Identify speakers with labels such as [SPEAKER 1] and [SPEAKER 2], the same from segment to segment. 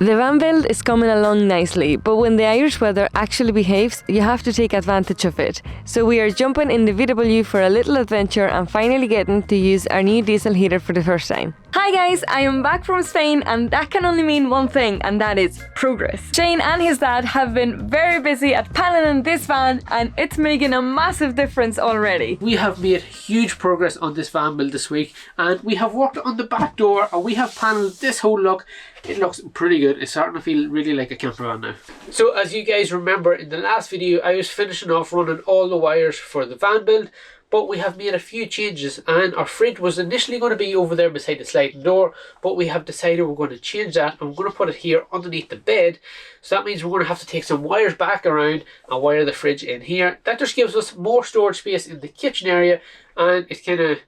[SPEAKER 1] The van build is coming along nicely, but when the Irish weather actually behaves, you have to take advantage of it. So we are jumping in the VW for a little adventure and finally getting to use our new diesel heater for the first time. Hi guys, I am back from Spain and that can only mean one thing, and that is progress. Shane and his dad have been very busy at paneling this van and it's making a massive difference already.
[SPEAKER 2] We have made huge progress on this van build this week, and we have worked on the back door and we have panelled this whole look. It looks pretty good. It's starting to feel really like a camper van now. So as you guys remember, in the last video I was finishing off running all the wires for the van build, but we have made a few changes, and our fridge was initially going to be over there beside the sliding door, but we have decided we're going to change that and we're going to put it here underneath the bed. So that means we're going to have to take some wires back around and wire the fridge in here. That just gives us more storage space in the kitchen area, and it kind of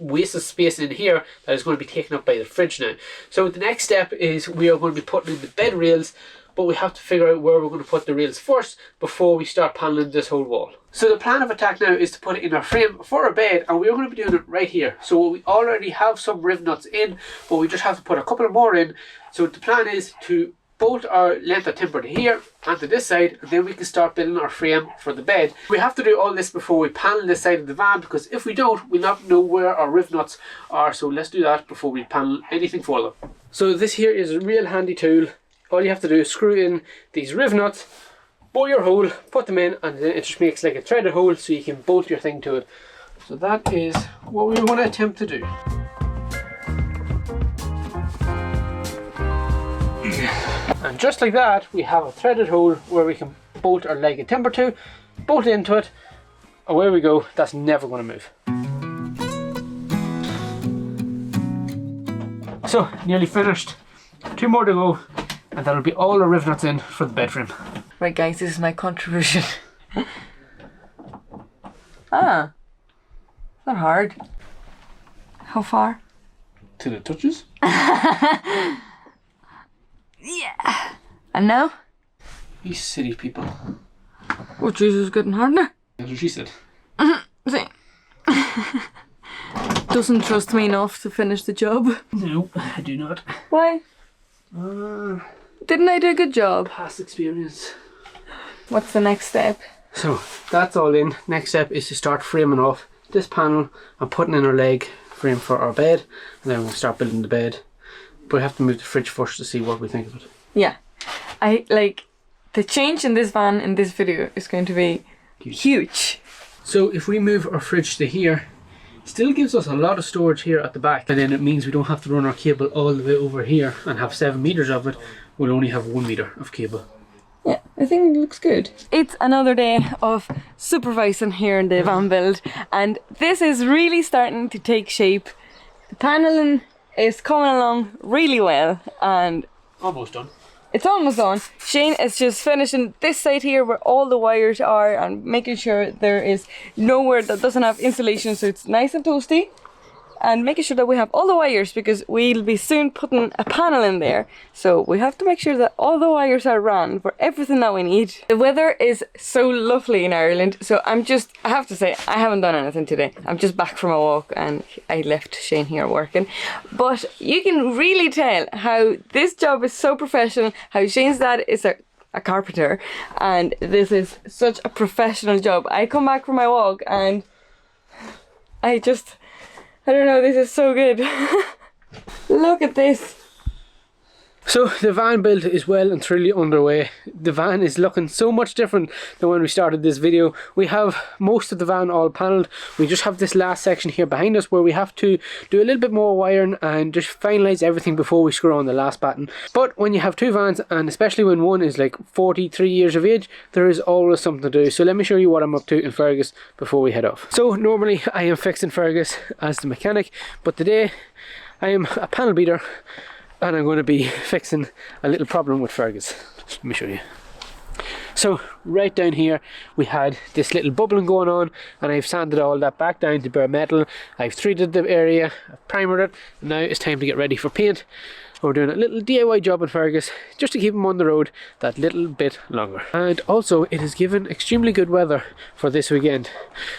[SPEAKER 2] wastes space in here that is going to be taken up by the fridge now. So the next step is we are going to be putting in the bed rails, but we have to figure out where we're going to put the rails first before we start paneling this whole wall. So the plan of attack now is to put it in our frame for our bed, and we're going to be doing it right here. So we already have some riv nuts in, but we just have to put a couple more in. So the plan is to bolt our length of timber to here and to this side, and then we can start building our frame for the bed. We have to do all this before we panel this side of the van, because if we don't, we'll not know where our riv nuts are. So let's do that before we panel anything for them. So this here is a real handy tool. All you have to do is screw in these riv nuts, bore your hole, put them in, and then it just makes like a threaded hole so you can bolt your thing to it. So that is what we want to attempt to do. And just like that, we have a threaded hole where we can bolt our leg of timber to, bolt into it, away we go. That's never going to move. So, nearly finished. 2 more to go, and that'll be all the riv nuts in for the bed frame.
[SPEAKER 1] Right guys, this is my contribution. Ah, not hard. How far?
[SPEAKER 2] Till it touches.
[SPEAKER 1] Yeah. And now?
[SPEAKER 2] You silly people.
[SPEAKER 1] Oh Jesus, getting harder.
[SPEAKER 2] That's what she said.
[SPEAKER 1] See. Doesn't trust me enough to finish the job.
[SPEAKER 2] No, I do not.
[SPEAKER 1] Why? Didn't I do a good job?
[SPEAKER 2] Past experience.
[SPEAKER 1] What's the next step?
[SPEAKER 2] So that's all in. Next step is to start framing off this panel and putting in our leg frame for our bed, and then we'll start building the bed. But we have to move the fridge first to see what we think of it.
[SPEAKER 1] Yeah, I like the change in this van in this video is going to be huge.
[SPEAKER 2] So if we move our fridge to here, it still gives us a lot of storage here at the back, and then it means we don't have to run our cable all the way over here and have 7 meters of it. We'll only have 1 meter of cable.
[SPEAKER 1] Yeah, I think it looks good. It's another day of supervising here in the van build, and this is really starting to take shape. The paneling is coming along really well, and
[SPEAKER 2] Almost done.
[SPEAKER 1] it's almost done. Shane is just finishing this side here where all the wires are and making sure there is nowhere that doesn't have insulation, so it's nice and toasty, and making sure that we have all the wires because we'll be soon putting a panel in there. So we have to make sure that all the wires are run for everything that we need. The weather is so lovely in Ireland, so I have to say, I haven't done anything today. I'm just back from a walk and I left Shane here working. But you can really tell how this job is so professional, how Shane's dad is a carpenter, and this is such a professional job. I come back from my walk and I don't know, this is so good. Look at this.
[SPEAKER 2] So the van build is well and truly underway. The van is looking so much different than when we started this video. We have most of the van all panelled. We just have this last section here behind us where we have to do a little bit more wiring and just finalise everything before we screw on the last batten. But when you have 2 vans, and especially when one is like 43 years of age, there is always something to do. So let me show you what I'm up to in Fergus before we head off. So normally I am fixing Fergus as the mechanic, but today I am a panel beater, and I'm going to be fixing a little problem with Fergus. Let me show you. So right down here we had this little bubbling going on, and I've sanded all that back down to bare metal. I've treated the area, I've primered it, and now it's time to get ready for paint. We're doing a little DIY job on Fergus just to keep him on the road that little bit longer. And also it has given extremely good weather for this weekend,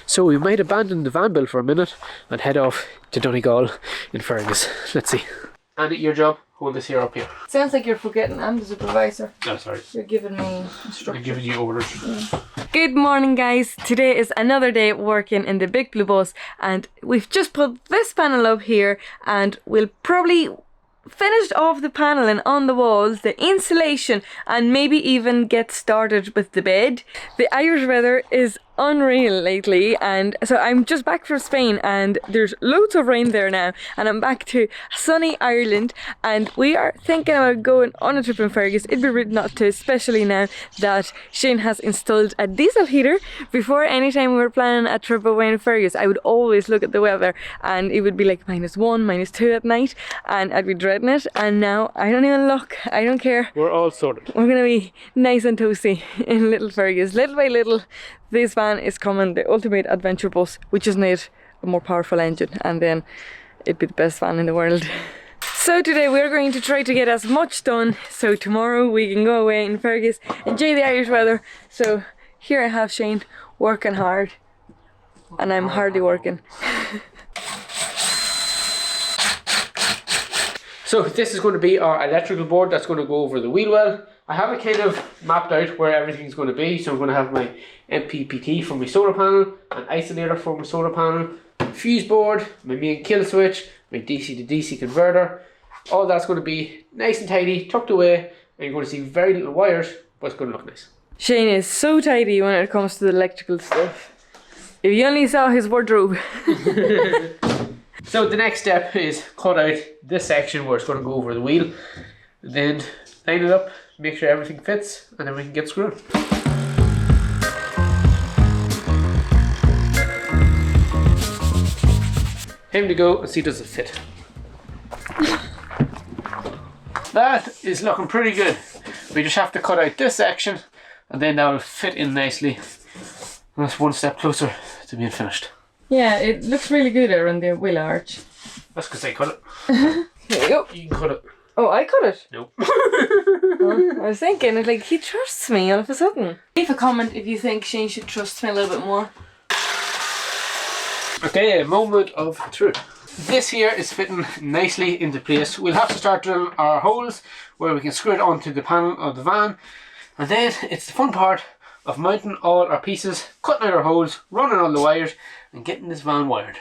[SPEAKER 2] so we might abandon the van build for a minute and head off to Donegal in Fergus. Let's see. And your job? hold this here up here.
[SPEAKER 1] Sounds like you're forgetting I'm the supervisor.
[SPEAKER 2] Oh, sorry.
[SPEAKER 1] You're giving me
[SPEAKER 2] I'm
[SPEAKER 1] instructions.
[SPEAKER 2] giving you orders.
[SPEAKER 1] Good morning, guys. Today is another day working in the big blue bus, and we've just put this panel up here, and we'll probably finished off the paneling on the walls, the insulation, and maybe even get started with the bed. The Irish weather is unreal lately, and so I'm just back from Spain, and there's loads of rain there now, and I'm back to sunny Ireland, and we are thinking about going on a trip in Fergus. It'd be rude not to, especially now that Shane has installed a diesel heater. Before, anytime we were planning a trip away in Fergus, I would always look at the weather, and it would be like -1, -2 at night, and I'd be dreading it. And now I don't even look, I don't care.
[SPEAKER 2] We're all sorted.
[SPEAKER 1] We're gonna be nice and toasty in little Fergus. Little by little, this van is coming, the ultimate adventure bus. We just need a more powerful engine, and then it'd be the best van in the world. So today we're going to try to get as much done, so tomorrow we can go away in Fergus, enjoy the Irish weather. So here I have Shane working hard, and I'm hardly working.
[SPEAKER 2] So this is going to be our electrical board that's going to go over the wheel well. I have it kind of mapped out where everything's going to be. So I'm going to have my MPPT for my solar panel, an isolator for my solar panel, fuse board, my main kill switch, my DC to DC converter. All that's going to be nice and tidy, tucked away, and you're going to see very little wires, but it's going to look nice.
[SPEAKER 1] Shane is so tidy when it comes to the electrical stuff. If you only saw his wardrobe.
[SPEAKER 2] So the next step is cut out this section where it's going to go over the wheel, then line it up, make sure everything fits, and then we can get screwed. Time to go and see does it fit. That is looking pretty good. We just have to cut out this section, and then that will fit in nicely. And that's one step closer to being finished.
[SPEAKER 1] Yeah, it looks really good around the wheel arch.
[SPEAKER 2] That's because I cut it.
[SPEAKER 1] Here we go.
[SPEAKER 2] You can cut it.
[SPEAKER 1] Oh, I cut it?
[SPEAKER 2] Nope.
[SPEAKER 1] Oh, I was thinking, like, he trusts me all of a sudden. Leave a comment if you think Shane should trust me a little bit more.
[SPEAKER 2] Okay, a moment of truth. This here is fitting nicely into place. We'll have to start drilling our holes where we can screw it onto the panel of the van. And then it's the fun part of mounting all our pieces, cutting out our holes, running all the wires, and getting this van wired.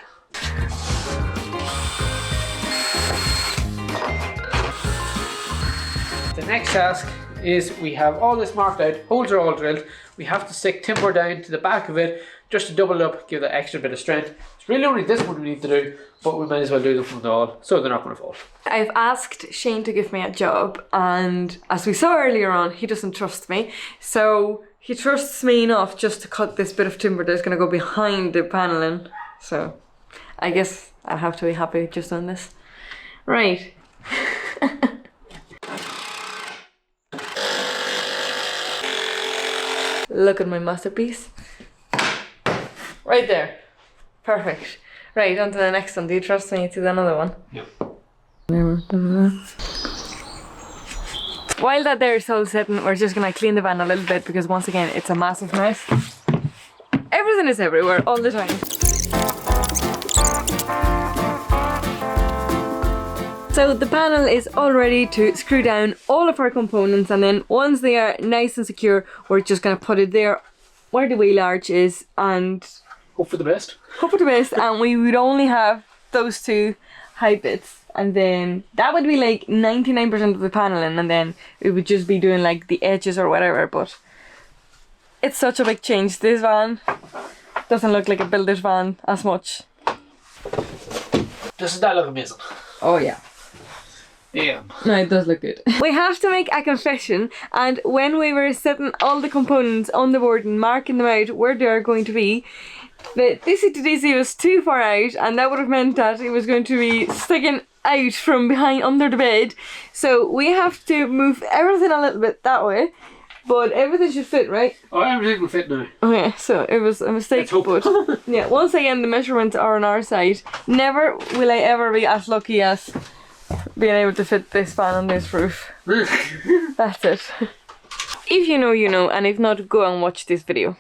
[SPEAKER 2] The next task is we have all this marked out, holes are all drilled. We have to stick timber down to the back of it just to double it up, give that extra bit of strength. It's really only this one we need to do, but we might as well do them from the all so they're not going to fall. I've
[SPEAKER 1] asked Shane to give me a job, and as we saw earlier on, he doesn't trust me. So he trusts me enough just to cut this bit of timber that's going to go behind the paneling. So I guess I'll have to be happy just on this. Right. Look at my masterpiece. Right there. Perfect. Right, on to the next one. Do you trust me to another one?
[SPEAKER 2] Yep.
[SPEAKER 1] While that there is all setting, we're just gonna clean the van a little bit because once again it's a massive mess. Everything is everywhere all the time. So the panel is all ready to screw down all of our components, and then once they are nice and secure, we're just gonna put it there where the wheel arch is and
[SPEAKER 2] hope for the best.
[SPEAKER 1] Hope for the best, and we would only have those two high bits, and then that would be like 99% of the paneling, and then it would just be doing like the edges or whatever. But it's such a big change. This van doesn't look like a builder's van as much.
[SPEAKER 2] Doesn't that look amazing?
[SPEAKER 1] Oh yeah.
[SPEAKER 2] Yeah.
[SPEAKER 1] No, it does look good. We have to make a confession, and when we were setting all the components on the board and marking them out where they are going to be, the DC to DC was too far out, and that would have meant that it was going to be sticking out from behind under the bed. So we have to move everything a little bit that way, but everything should fit, right?
[SPEAKER 2] Oh, everything will fit now.
[SPEAKER 1] Okay, so it was a mistake, but yeah, once again the measurements are on our side. Never will I ever be as lucky as being able to fit this fan on this roof. That's it. If you know, you know, and if not, go and watch this video.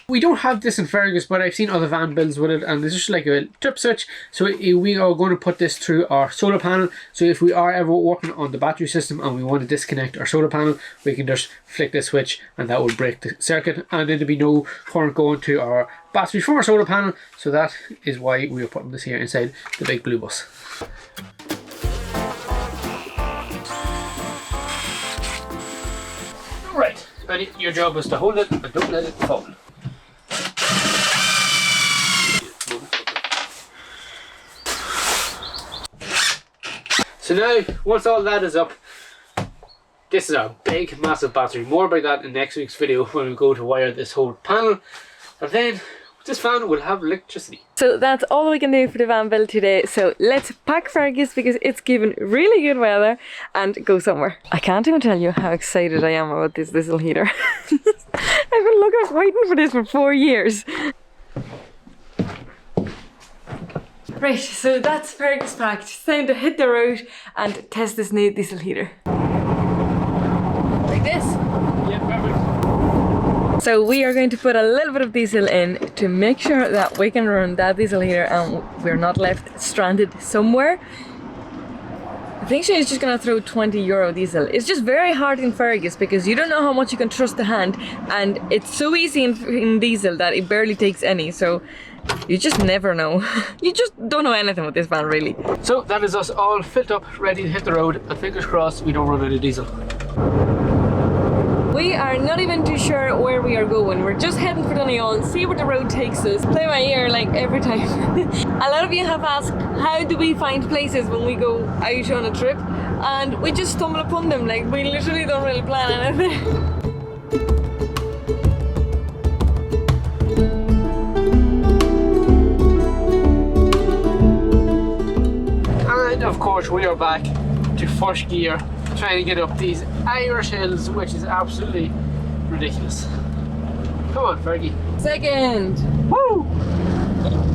[SPEAKER 2] We don't have this in Fergus, but I've seen other van builds with it, and it's just like a trip switch. So we are going to put this through our solar panel. So if we are ever working on the battery system and we want to disconnect our solar panel, we can just flick this switch and that will break the circuit, and there'll be no current going to our battery from our solar panel. So that is why we are putting this here inside the big blue bus. Right, Benny, your job is to hold it and don't let it fall. So now, once all that is up, this is our big, massive battery. More about that in next week's video when we go to wire this whole panel. And then this van will have electricity.
[SPEAKER 1] So that's all we can do for the van build today. So let's pack Fergus because it's given really good weather and go somewhere. I can't even tell you how excited I am about this diesel heater. I've been waiting for this for 4 years. Right, so that's Fergus packed. It's time to hit the road and test this new diesel heater. Like this.
[SPEAKER 2] Yeah, perfect.
[SPEAKER 1] So we are going to put a little bit of diesel in to make sure that we can run that diesel heater and we're not left stranded somewhere. I think she's just gonna throw €20 diesel. It's just very hard in Fergus because you don't know how much you can trust the hand, and it's so easy in diesel that it barely takes any, so you just never know. You just don't know anything with this van, really.
[SPEAKER 2] So that is us all filled up, ready to hit the road, and fingers crossed we don't run out of diesel.
[SPEAKER 1] We are not even too sure where we are going. We're just heading for Donegal and see where the road takes us. Play my ear like every time. A lot of you have asked, how do we find places when we go out on a trip? And we just stumble upon them, like we literally don't really plan anything.
[SPEAKER 2] And of course we are back to first gear, trying to get up these Irish hills, which is absolutely ridiculous. Come on, Fergie.
[SPEAKER 1] Second.
[SPEAKER 2] Woo!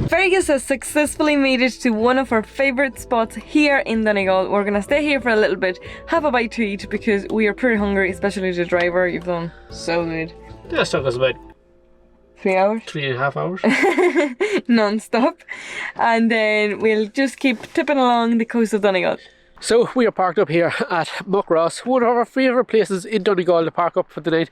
[SPEAKER 1] Fergus has successfully made it to one of our favourite spots here in Donegal. We're gonna stay here for a little bit, have a bite to eat because we are pretty hungry, especially the driver. You've done so good.
[SPEAKER 2] This took us about
[SPEAKER 1] 3 hours?
[SPEAKER 2] 3.5 hours.
[SPEAKER 1] Non-stop. And then we'll just keep tipping along the coast of Donegal.
[SPEAKER 2] So we are parked up here at 𝗦𝗨𝗣𝗣𝗢𝗧, one of our favourite places in Donegal to park up for the night,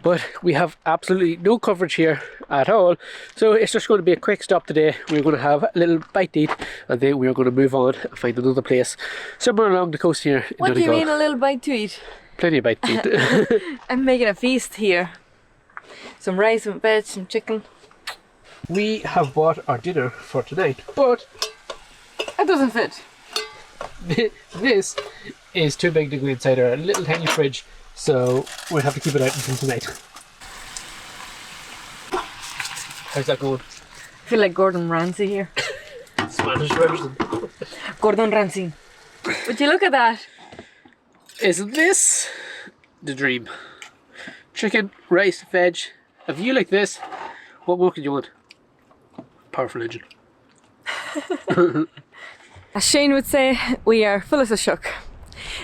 [SPEAKER 2] but we have absolutely no coverage here at all, so it's just going to be a quick stop today. We're going to have a little bite to eat and then we're going to move on and find another place somewhere along the coast here in
[SPEAKER 1] What
[SPEAKER 2] Donegal.
[SPEAKER 1] do you mean a little bite to eat?
[SPEAKER 2] Plenty of bite to eat.
[SPEAKER 1] I'm making a feast here. Some rice, some veg, some chicken.
[SPEAKER 2] We have bought our dinner for tonight, but
[SPEAKER 1] It doesn't fit.
[SPEAKER 2] this is too big to go inside our little tiny fridge, so we'll have to keep it out until tonight. How's that going?
[SPEAKER 1] I feel like Gordon Ramsay here.
[SPEAKER 2] Spanish for everything.
[SPEAKER 1] Gordon Ramsay. Would you look at that?
[SPEAKER 2] Isn't this the dream? Chicken, rice, veg. A view like this, what more could you want? Powerful engine.
[SPEAKER 1] As Shane would say, we are full as a shuck.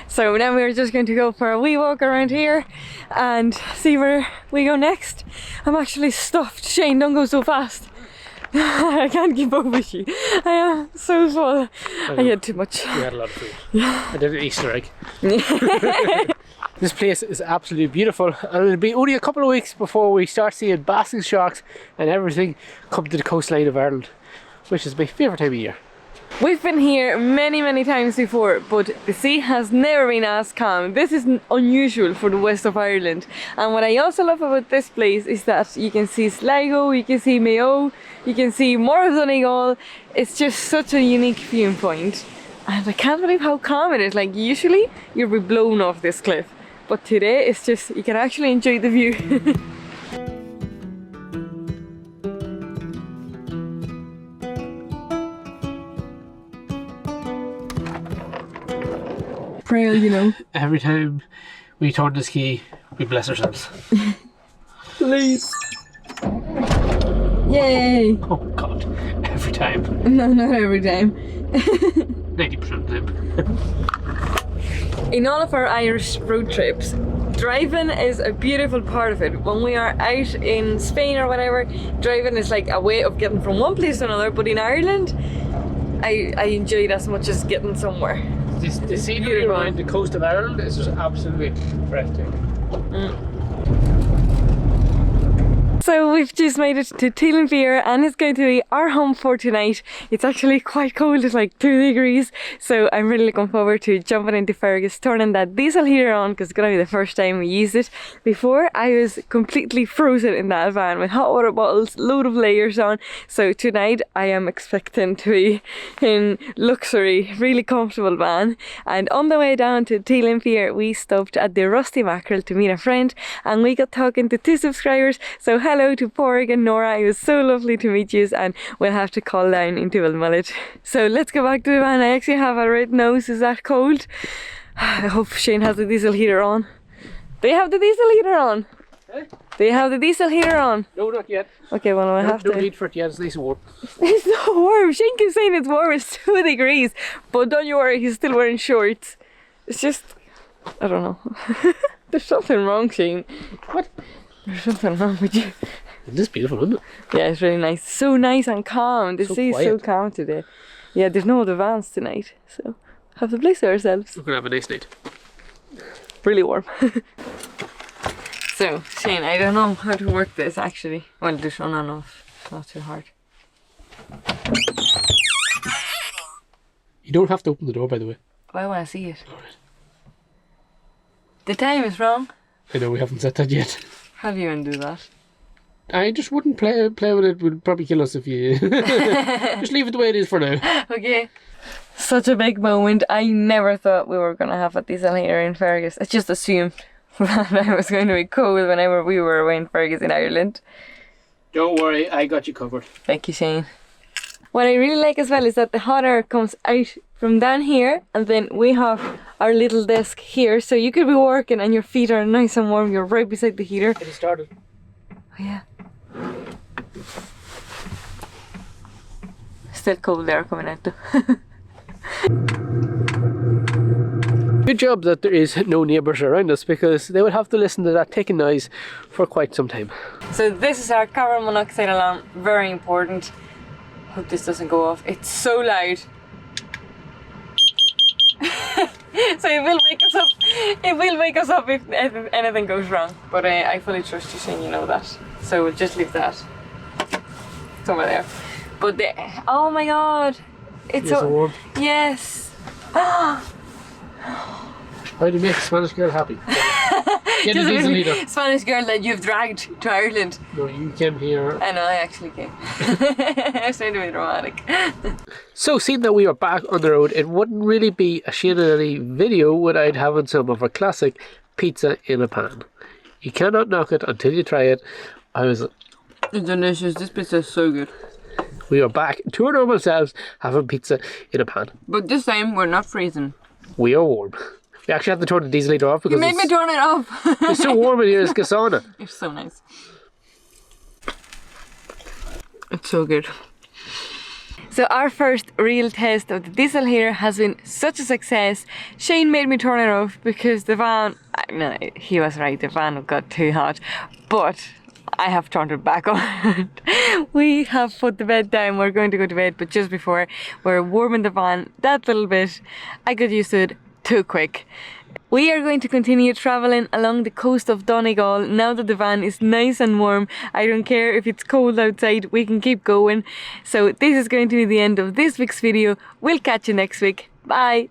[SPEAKER 1] So now we're just going to go for a wee walk around here and see where we go next. I'm actually stuffed. Shane, don't go so fast. I can't keep up with you. I am so full. I had too much.
[SPEAKER 2] You had a lot of food. Yeah. I did an Easter egg. This place is absolutely beautiful, and it'll be only a couple of weeks before we start seeing basking sharks and everything come to the coastline of Ireland, which is my favourite time of year.
[SPEAKER 1] We've been here many times before, but the sea has never been as calm. This is unusual for the west of Ireland. And what I also love about this place is that you can see Sligo, you can see Mayo, you can see more of Donegal. It's just such a unique viewing point. And I can't believe how calm it is. Like usually you'll be blown off this cliff, but today it's just, you can actually enjoy the view. Prayer, you know.
[SPEAKER 2] Every time we turn this key, we bless ourselves.
[SPEAKER 1] Please. Yay!
[SPEAKER 2] Oh god, every time.
[SPEAKER 1] No, not every time.
[SPEAKER 2] 90% of the time.
[SPEAKER 1] In all of our Irish road trips, driving is a beautiful part of it. When we are out in Spain or whatever, driving is like a way of getting from one place to another, but in Ireland, I enjoy it as much as getting somewhere.
[SPEAKER 2] The scenery around the coast of Ireland is just absolutely breathtaking.
[SPEAKER 1] So we've just made it to 𝗦𝗨𝗣𝗣𝗢𝗧 and it's going to be our home for tonight. It's actually quite cold, it's like 2 degrees. So I'm really looking forward to jumping into Fergus, turning that diesel heater on because it's going to be the first time we use it. Before, I was completely frozen in that van with hot water bottles, load of layers on. So tonight I am expecting to be in luxury, really comfortable van. And on the way down to 𝗦𝗨𝗣𝗣𝗢𝗧, we stopped at the Rusty Mackerel to meet a friend and we got talking to 2 subscribers. So hello to Porg and Nora, it was so lovely to meet you and we'll have to call down into 𝗦𝗨𝗣𝗍𝗪. So let's go back to the van. I actually have a red nose, is that cold? I hope Shane has the diesel heater on. Do you have the diesel heater on?
[SPEAKER 2] Eh?
[SPEAKER 1] Do you have the diesel heater on?
[SPEAKER 2] No, not yet.
[SPEAKER 1] Okay, well I have to.
[SPEAKER 2] No need for it yet, it's nice and warm.
[SPEAKER 1] It's not warm, Shane keeps saying it's warm, it's 2 degrees. But don't you worry, he's still wearing shorts. It's just, I don't know. There's something wrong, Shane.
[SPEAKER 2] What?
[SPEAKER 1] There's something wrong with you.
[SPEAKER 2] This is beautiful, isn't it?
[SPEAKER 1] Yeah, it's really nice. So nice and calm. The
[SPEAKER 2] So
[SPEAKER 1] sea is so
[SPEAKER 2] quiet.
[SPEAKER 1] calm today. Yeah, there's no other vans tonight, so have the place to ourselves.
[SPEAKER 2] We're gonna have a nice night.
[SPEAKER 1] Really warm. So, Shane, I don't know how to work this actually. Well, just on and off. It's not too hard.
[SPEAKER 2] You don't have to open the door, by the way.
[SPEAKER 1] But I want to see it. Alright. The time is wrong.
[SPEAKER 2] I know we haven't said that yet.
[SPEAKER 1] How do you undo that?
[SPEAKER 2] I just wouldn't play with it. It would probably kill us if you just leave it the way it is for now.
[SPEAKER 1] Okay. Such a big moment. I never thought we were going to have a diesel heater in Fergus. I just assumed that it was going to be cold whenever we were away in Fergus in Ireland.
[SPEAKER 2] Don't worry, I got you covered.
[SPEAKER 1] Thank you, Shane. What I really like as well is that the hot air comes out from down here and then we have our little desk here, so you could be working and your feet are nice and warm. You're right beside the heater.
[SPEAKER 2] It started.
[SPEAKER 1] Oh yeah. Still cold air coming out though.
[SPEAKER 2] Good job that there is no neighbours around us because they would have to listen to that ticking noise for quite some time.
[SPEAKER 1] So this is our carbon monoxide alarm, very important. Hope this doesn't go off. It's so loud. So it will wake us up. It will wake us up if anything goes wrong. But I fully trust you, Shane, you know that. So we'll just leave that. It's over there. But oh my god. It's so
[SPEAKER 2] warm.
[SPEAKER 1] Yes.
[SPEAKER 2] How do you make a Spanish girl happy? Get a diesel heater.
[SPEAKER 1] Spanish girl that you've dragged to Ireland.
[SPEAKER 2] No, you came here.
[SPEAKER 1] I know, I actually came. I was trying to be dramatic.
[SPEAKER 2] So, seeing that we are back on the road, it wouldn't really be a Shane and Ellie video without having some of our classic pizza in a pan. You cannot knock it until you try it. It's
[SPEAKER 1] delicious. This pizza is so good.
[SPEAKER 2] We are back to our normal selves having pizza in a pan.
[SPEAKER 1] But this time we're not freezing.
[SPEAKER 2] We are warm. We actually have to turn the diesel heater off because
[SPEAKER 1] you made me turn it off.
[SPEAKER 2] It's so warm in here, it's like a sauna.
[SPEAKER 1] It's so nice. It's so good. So our first real test of the diesel heater has been such a success. Shane made me turn it off because the van, no, he was right, the van got too hot. But I have turned it back on. We have put the bed down, we're going to go to bed, but just before we're warming the van that little bit, I got used to it too quick. We are going to continue traveling along the coast of Donegal now that the van is nice and warm. I don't care if it's cold outside, we can keep going. So this is going to be the end of this week's video. We'll catch you next week. Bye!